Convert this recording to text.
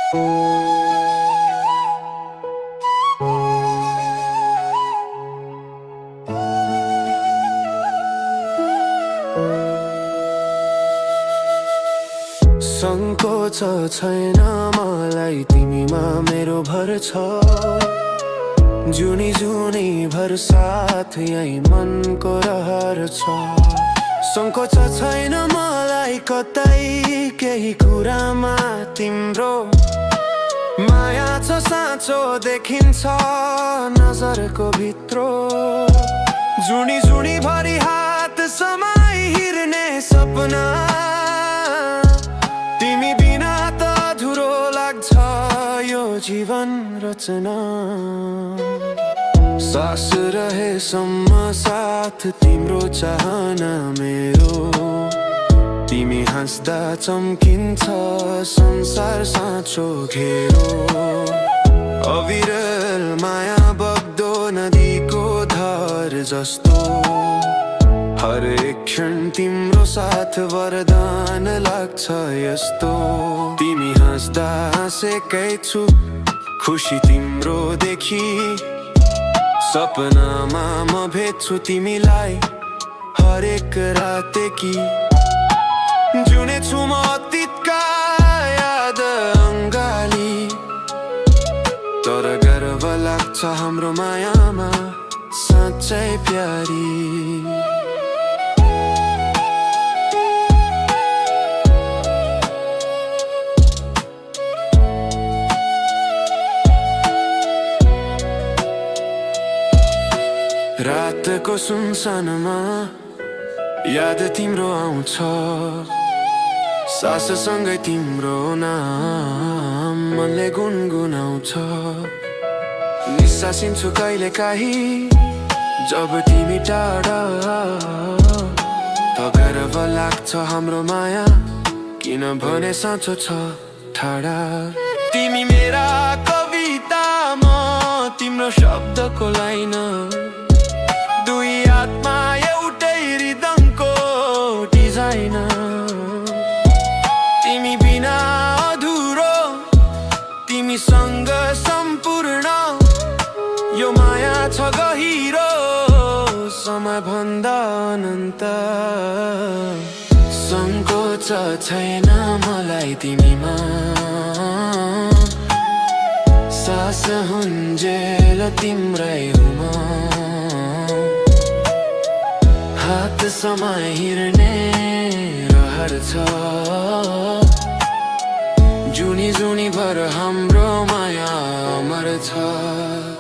संकोच छैन मलाई तिमीमा मेरो भर छ। जुनी जुनी भर साथ यही मनको रहर छ। संकोच छैन मलाई कतै केही कुरामा तिम्रो माया छ साँचो देखिन्छ नजरको भित्र। जुनी जुनी भरी हात समाई हिर्ने सपना तिमी बिना त अधुरो लाग्छ यो जीवन रचना। सास रहेसम्म साथ तिम्रो चाहना मेरो। तिमी हाँस्दा चम्किन्छ संसार साँचो घेरो। अविरल माया बग्दो नदीको धार जस्तो हरेक क्षण तिम्रो साथ वरदान लाग्छ यस्तो। तिमी हाँस्दा हाँसेकै छु खुसी तिम्रो देखि। सपनामा म भेट्छु तिमीलाई हरेक रातेकी। जुने छु म अतीतका याद अङ्गाली। तर गर्व लाग्छ हाम्रो मायामा साँच्चै प्यारी। रातको सुनसानमा याद तिम्रो आउँछ। साससँगै तिम्रो नाम मनले गुनगुनाउँछ। निसासिन्छु कहिले काहीँ जब तिमी टाढा। त गर्व लाग्छ हाम्रो माया किनभने साँचो छ ठाडा। तिमी मेरा कविता म तिम्रो शब्दको लाइन। दुई आत्मा एउटै हृदयको डिजाइन। तिमी बिना अधुरो तिमीसँग सम्पूर्ण। यो माया छ गहिरो समय भन्दा अनन्त। संकोच छैन मलाई तिमीमा। सास हुन्जेल तिम्रै हुमा। हात समाई हिर्ने रहर छ। जुनी जुनी भर हाम्रो माया अमर छ।